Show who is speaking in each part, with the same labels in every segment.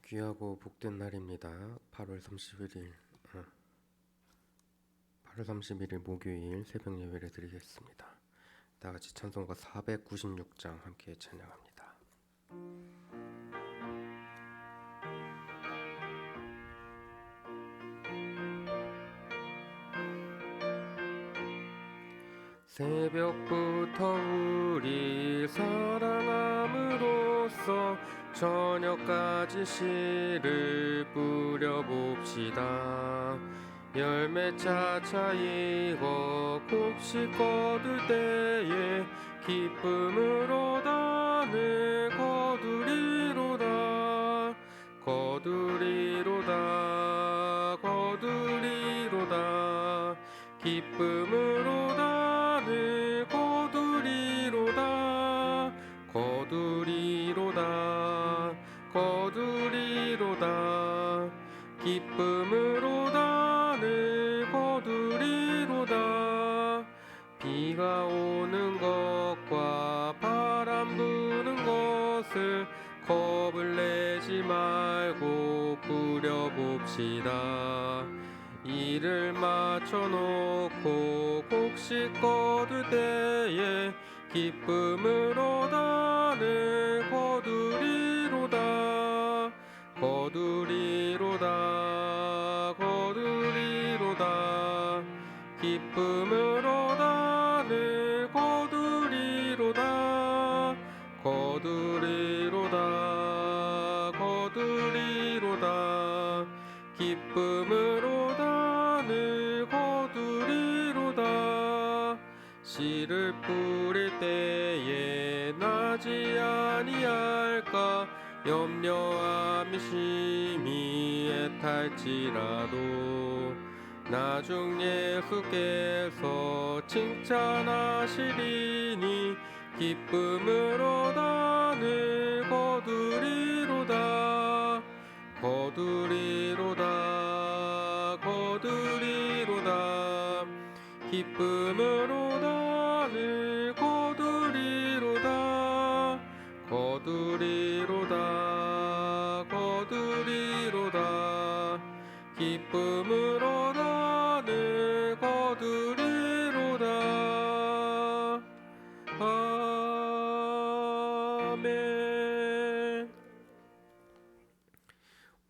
Speaker 1: 귀하고 복된 날입니다. 8월 31일 목요일 새벽 예배를 드리겠습니다. 다 같이 찬송가 496장 함께 찬양합니다. 새벽부터 우리 사랑함으로써 저녁까지 씨를 뿌려봅시다. 열매 차차 익어 곡식 거둘 때에 기쁨으로 단을 거두리로다. 거두리로다. 거두리로다. 기쁨으로 단을 거두리로다. 거두리로다. 거두리로다. 기쁨으로 단을 거두리로다. 비가 오는 것과 바람 부는 것을 겁을 내지 말고 뿌려봅시다. 이를 맞춰놓고 곡식 거둘 때에 기쁨으로 단을 거두리로다. 거두리로다. 거두리로다. 기쁨으로 단을 거두리로다. 거두리로다. 거두리로다. 기쁨으로 단을 거두리로다. 씨를 뿌릴 때에 나지 아니할까 염려함이 심히 애탈지라도 나중 예수께서 칭찬하시리니 기쁨으로 단을 거두리로다. 거두리로다. 거두리로다. 기쁨으로 단을 거두리로다. 거두리로다. 거두리로다. 기쁨으로 단을 거두리로다. 아멘.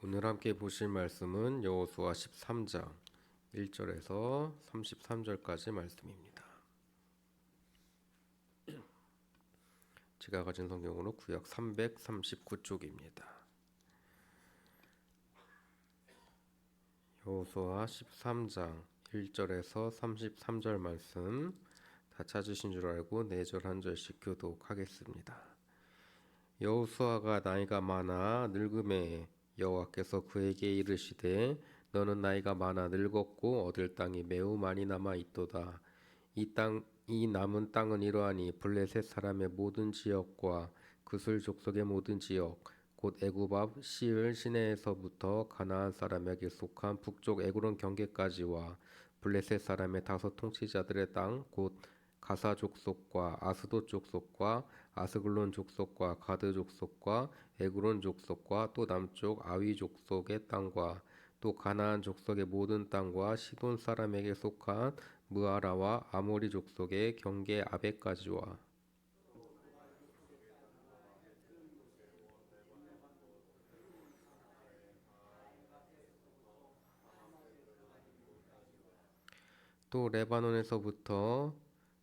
Speaker 1: 오늘 함께 보실 말씀은 여호수아 13장 1절에서 33절까지 말씀입니다. 제가 가진 성경으로 구약 339쪽입니다. 여호수아 13장 1절에서 33절 말씀 다 찾으신 줄 알고 4절 한 절씩 교독하겠습니다. 여호수아가 나이가 많아 늙음에 여호와께서 그에게 이르시되 너는 나이가 많아 늙었고 얻을 땅이 매우 많이 남아 있도다. 이 남은 땅은 이러하니 블레셋 사람의 모든 지역과 그술 족속의 모든 지역 곧 애굽 앞 시을 시내에서부터 가나안 사람에게 속한 북쪽 에그론 경계까지와 블레셋 사람의 다섯 통치자들의 땅 곧 가사 족속과 아스돗 족속과 아스글론 족속과 가드 족속과 에그론 족속과 또 남쪽 아위 족속의 땅과 또 가나안 족속의 모든 땅과 시돈 사람에게 속한 무아라와 아모리 족속의 경계 아베까지와 또 레바논에서부터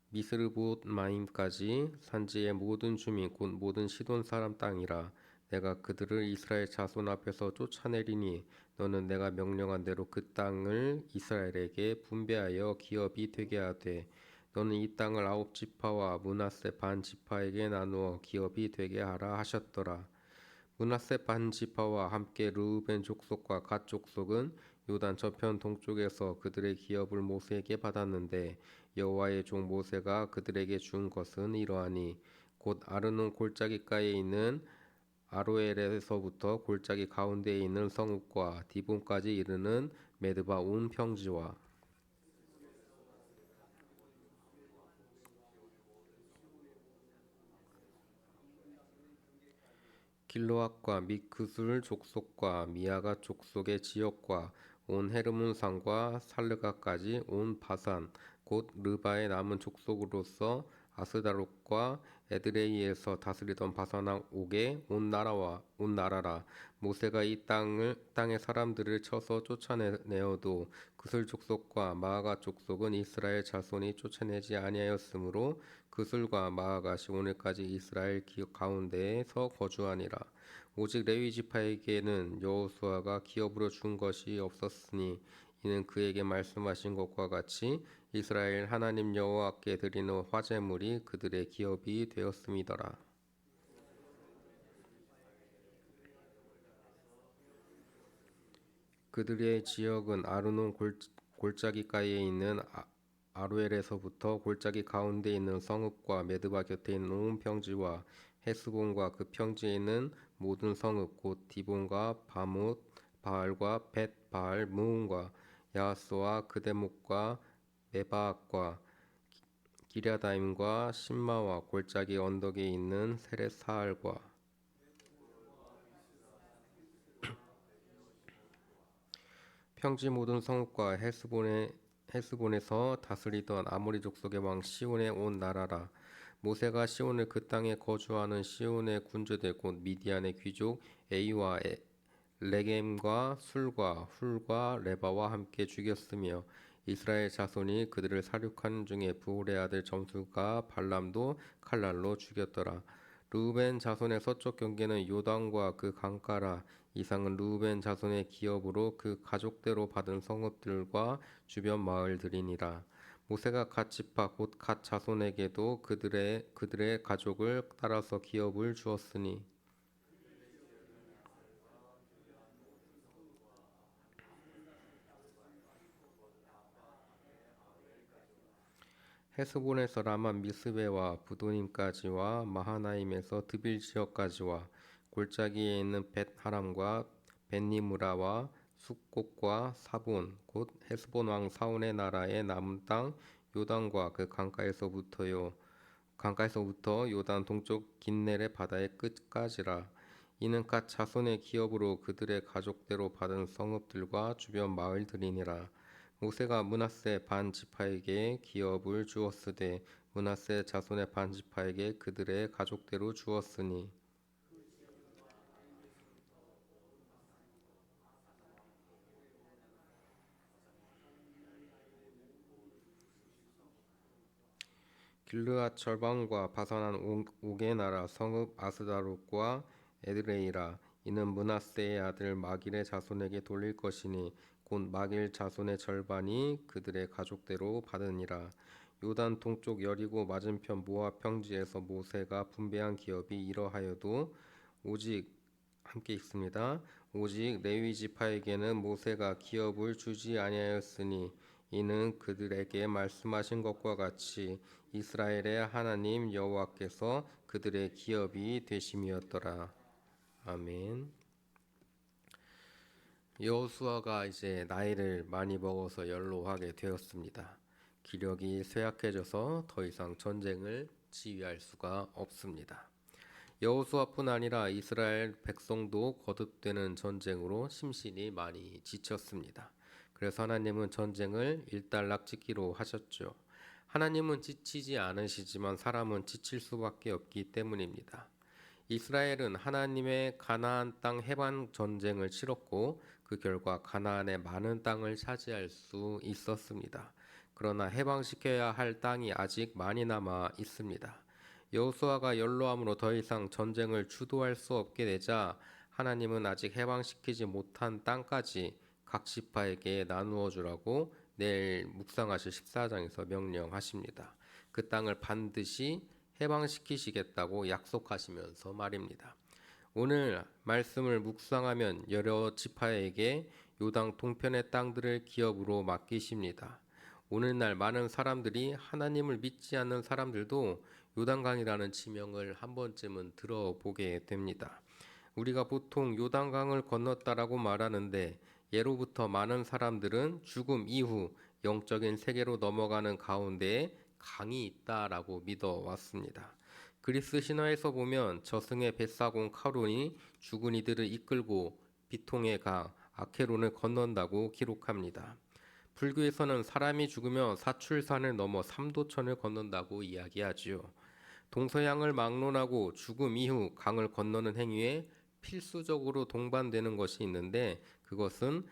Speaker 1: 미스르봇 마임까지 산지의 모든 주민 곧 모든 시돈 사람 땅이라. 내가 그들을 이스라엘 자손 앞에서 쫓아내리니 너는 내가 명령한 대로 그 땅을 이스라엘에게 분배하여 기업이 되게 하되 너는 이 땅을 9지파와 므낫세 반 지파에게 나누어 기업이 되게 하라 하셨더라. 므낫세 반 지파와 함께 르우벤 족속과 갓 족속은 요단 저편 동쪽에서 그들의 기업을 모세에게 받았는데 여호와의 종 모세가 그들에게 준 것은 이러하니 곧 아르논 골짜기가에 있는 아로엘에서부터 골짜기 가운데에 있는 성읍과 디본까지 이르는 메드바 온 평지와 길르앗과 및 그술 족속과 미아가 족속의 지역과 온 헤르몬 산과 살르가까지 온 바산 곧 르바의 남은 족속으로서 아스다롯과 에드레이에서 다스리던 바산 왕 옥의 온 나라라. 모세가 이 땅의 사람들을 쳐서 쫓아내어도 그술 족속과 마아가 족속은 이스라엘 자손이 쫓아내지 아니하였으므로 그술과 마아가시 오늘까지 이스라엘 기업 가운데에서 거주하니라. 오직 레위 지파에게는 여호수아가 기업으로 준 것이 없었으니 이는 그에게 말씀하신 것과 같이 이스라엘 하나님 여호와께 드리는 화제물이 그들의 기업이 되었음이더라. 그들의 지역은 아르논 골짜기가에 있는 아루엘에서부터 골짜기 가운데 있는 성읍과 메드바 곁에 있는 온 평지와 헤스본과 그 평지에 있는 모든 성읍 곧 디본과 바못 바알과 벳 바알 무온과 야하스와 그대목과 메바악과 기랴다임과 신마와 골짜기 언덕에 있는 세렛사알과 평지 모든 성읍과 헤스본에서 다스리던 아모리 족속의 왕 시온의 온 나라라. 모세가 시온을 그 땅에 거주하는 시온의 군주들 곧 미디안의 귀족 에이와 레겜과 술과 훌과 레바와 함께 죽였으며 이스라엘 자손이 그들을 사륙하는 중에 부올의 아들 점수가 발람도 칼날로 죽였더라. 르우벤 자손의 서쪽 경계는 요단과 그 강가라. 이상은 르우벤 자손의 기업으로 그 가족대로 받은 성읍들과 주변 마을들이니라. 모세가 갓 지파 곧 갓 자손에게도 그들의 가족을 따라서 기업을 주었으니 헤스본에서 라만 미스베와 부도님까지와 마하나임에서 드빌 지역까지와 골짜기에 있는 벳 하람과 벳니무라와 숫곳과 사본 곧 헤스본 왕 사온의 나라의 남은 땅 요단과 그 강가에서부터 요단 동쪽 긴네레 바다의 끝까지라. 이는 갓 자손의 기업으로 그들의 가족대로 받은 성읍들과 주변 마을들이니라. 모세가 므낫세 반 지파에게 기업을 주었으되 므낫세 자손의 반 지파에게 그들의 가족대로 주었으니 길르앗 절반과 바산한 옥의 나라 성읍 아스다롯과 에드레이라. 이는 므낫세의 아들 마길의 자손에게 돌릴 것이니 곧 마길 자손의 절반이 그들의 가족대로 받으니라. 요단 동쪽 여리고 맞은편 모압 평지에서 모세가 분배한 기업이 이러하여도 오직 함께 있습니다. 오직 레위 지파에게는 모세가 기업을 주지 아니하였으니 이는 그들에게 말씀하신 것과 같이 이스라엘의 하나님 여호와께서 그들의 기업이 되심이었더라. 아멘. 여호수아가 이제 나이를 많이 먹어서 연로하게 되었습니다. 기력이 쇠약해져서 더 이상 전쟁을 지휘할 수가 없습니다. 여호수아뿐 아니라 이스라엘 백성도 거듭되는 전쟁으로 심신이 많이 지쳤습니다. 그래서 하나님은 전쟁을 일단락짓기로 하셨죠. 하나님은 지치지 않으시지만 사람은 지칠 수밖에 없기 때문입니다. 이스라엘은 하나님의 가나안 땅 해방 전쟁을 치렀고 그 결과 가나안의 많은 땅을 차지할 수 있었습니다. 그러나 해방시켜야 할 땅이 아직 많이 남아 있습니다. 여호수아가 연로함으로 더 이상 전쟁을 주도할 수 없게 되자 하나님은 아직 해방시키지 못한 땅까지 각 지파에게 나누어 주라고 내일 묵상하실 14장에서 명령하십니다. 그 땅을 반드시 해방시키시겠다고 약속하시면서 말입니다. 오늘 말씀을 묵상하면 여러 지파에게 요단 동편의 땅들을 기업으로 맡기십니다. 오늘날 많은 사람들이 하나님을 믿지 않는 사람들도 요단강이라는 지명을 한 번쯤은 들어보게 됩니다. 우리가 보통 요단강을 건넜다라고 말하는데 예로부터 많은 사람들은 죽음 이후 영적인 세계로 넘어가는 가운데에 강이 있다라고 믿어 왔습니다. 그리스 신화에서 보면 저승의 뱃사공 카론이 죽은 이들을 이끌고 비통의 강 아케론을 건넌다고 기록합니다. 불교에서는 사람이 죽으면 사출산을 넘어 삼도천을 건넌다고 이야기하지요. 동서양을 막론하고 죽음 이후 강을 건너는 행위에 필수적으로 동반되는 것이 있는데 그것은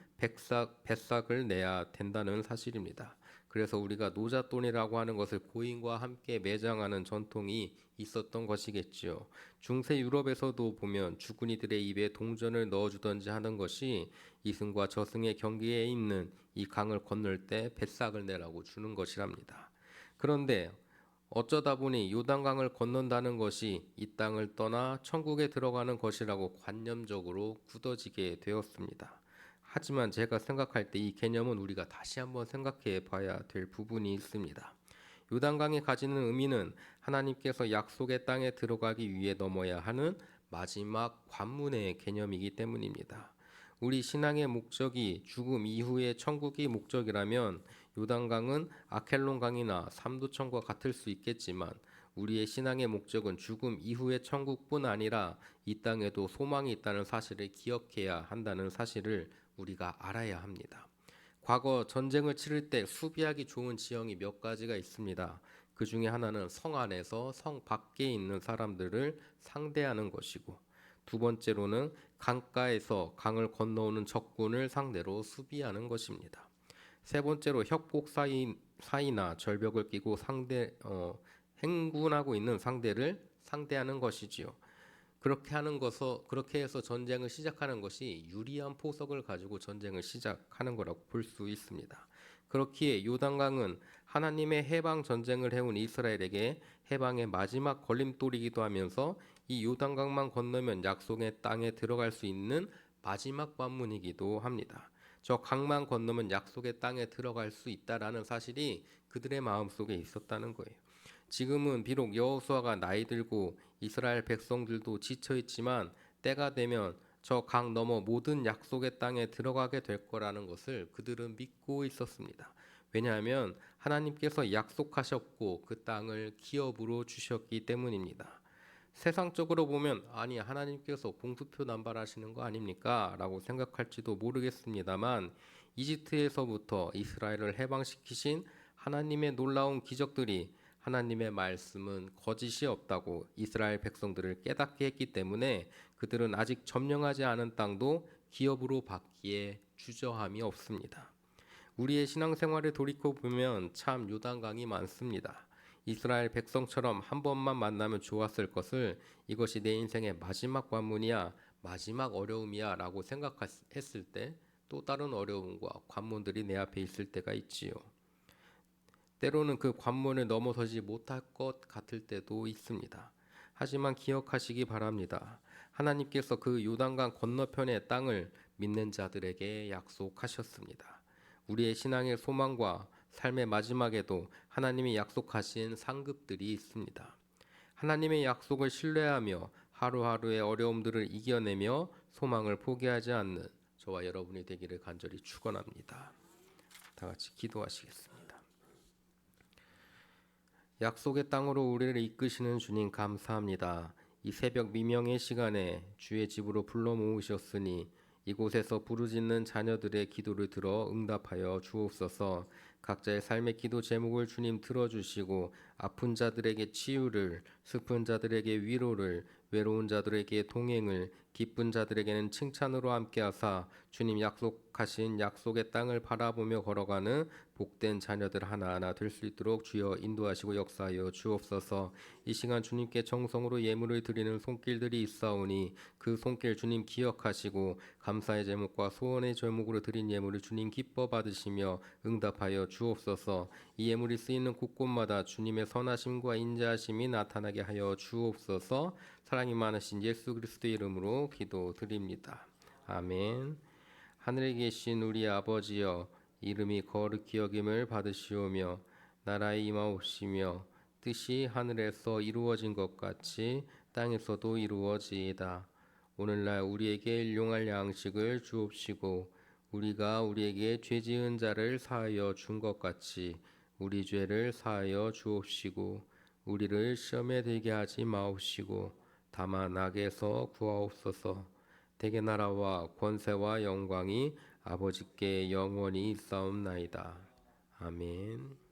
Speaker 1: 뱃삭을 내야 된다는 사실입니다. 그래서 우리가 노잣돈이라고 하는 것을 고인과 함께 매장하는 전통이 있었던 것이겠지요. 중세 유럽에서도 보면 죽은 이들의 입에 동전을 넣어주던지 하는 것이 이승과 저승의 경계에 있는 이 강을 건널 때 뱃삭을 내라고 주는 것이랍니다. 그런데 어쩌다 보니 요단강을 건넌다는 것이 이 땅을 떠나 천국에 들어가는 것이라고 관념적으로 굳어지게 되었습니다. 하지만 제가 생각할 때 이 개념은 우리가 다시 한번 생각해 봐야 될 부분이 있습니다. 요단강이 가지는 의미는 하나님께서 약속의 땅에 들어가기 위해 넘어야 하는 마지막 관문의 개념이기 때문입니다. 우리 신앙의 목적이 죽음 이후의 천국이 목적이라면 요단강은 아켈론강이나 삼도천과 같을 수 있겠지만 우리의 신앙의 목적은 죽음 이후의 천국뿐 아니라 이 땅에도 소망이 있다는 사실을 기억해야 한다는 사실을 우리가 알아야 합니다. 과거 전쟁을 치를 때 수비하기 좋은 지형이 몇 가지가 있습니다. 그 중에 하나는 성 안에서 성 밖에 있는 사람들을 상대하는 것이고, 두 번째로는 강가에서 강을 건너오는 적군을 상대로 수비하는 것입니다. 세 번째로 협곡 사이나 절벽을 끼고 행군하고 있는 상대를 상대하는 것이지요. 그렇게 해서 전쟁을 시작하는 것이 유리한 포석을 가지고 전쟁을 시작하는 거라고 볼 수 있습니다. 그렇기에 요단강은 하나님의 해방 전쟁을 해온 이스라엘에게 해방의 마지막 걸림돌이기도 하면서 이 요단강만 건너면 약속의 땅에 들어갈 수 있는 마지막 관문이기도 합니다. 저 강만 건너면 약속의 땅에 들어갈 수 있다라는 사실이 그들의 마음속에 있었다는 거예요. 지금은 비록 여호수아가 나이 들고 이스라엘 백성들도 지쳐 있지만 때가 되면 저 강 너머 모든 약속의 땅에 들어가게 될 거라는 것을 그들은 믿고 있었습니다. 왜냐하면 하나님께서 약속하셨고 그 땅을 기업으로 주셨기 때문입니다. 세상적으로 보면 아니 하나님께서 공수표 남발하시는 거 아닙니까? 라고 생각할지도 모르겠습니다만 이집트에서부터 이스라엘을 해방시키신 하나님의 놀라운 기적들이 하나님의 말씀은 거짓이 없다고 이스라엘 백성들을 깨닫게 했기 때문에 그들은 아직 점령하지 않은 땅도 기업으로 받기에 주저함이 없습니다. 우리의 신앙생활을 돌이켜 보면 참 요단강이 많습니다. 이스라엘 백성처럼 한 번만 만나면 좋았을 것을 이것이 내 인생의 마지막 관문이야, 마지막 어려움이야 라고 생각했을 때 또 다른 어려움과 관문들이 내 앞에 있을 때가 있지요. 때로는 그 관문을 넘어서지 못할 것 같을 때도 있습니다. 하지만 기억하시기 바랍니다. 하나님께서 그 요단강 건너편의 땅을 믿는 자들에게 약속하셨습니다. 우리의 신앙의 소망과 삶의 마지막에도 하나님이 약속하신 상급들이 있습니다. 하나님의 약속을 신뢰하며 하루하루의 어려움들을 이겨내며 소망을 포기하지 않는 저와 여러분이 되기를 간절히 축원합니다. 다 같이 기도하시겠습니다. 약속의 땅으로 우리를 이끄시는 주님 감사합니다. 이 새벽 미명의 시간에 주의 집으로 불러 모으셨으니 이곳에서 부르짖는 자녀들의 기도를 들어 응답하여 주옵소서. 각자의 삶의 기도 제목을 주님 들어주시고 아픈 자들에게 치유를, 슬픈 자들에게 위로를, 외로운 자들에게 동행을, 기쁜 자들에게는 칭찬으로 함께하사 주님 약속하신 약속의 땅을 바라보며 걸어가는 복된 자녀들 하나하나 될 수 있도록 주여 인도하시고 역사하여 주옵소서. 이 시간 주님께 정성으로 예물을 드리는 손길들이 있사오니 그 손길 주님 기억하시고 감사의 제목과 소원의 제목으로 드린 예물을 주님 기뻐 받으시며 응답하여 주옵소서. 이 예물이 쓰이는 곳곳마다 주님의 선하심과 인자하심이 나타나게 하여 주옵소서. 사랑이 많으신 예수 그리스도의 이름으로 기도드립니다. 아멘. 하늘에 계신 우리 아버지여, 이름이 거룩히 여김을 받으시오며 나라의 임하옵시며 뜻이 하늘에서 이루어진 것 같이 땅에서도 이루어지이다. 오늘날 우리에게 일용할 양식을 주옵시고 우리가 우리에게 죄 지은 자를 사하여 준 것 같이 우리 죄를 사하여 주옵시고 우리를 시험에 들게 하지 마옵시고 다만 악에서 구하옵소서. 대개 나라와 권세와 영광이 아버지께 영원히 있사옵나이다. 아멘.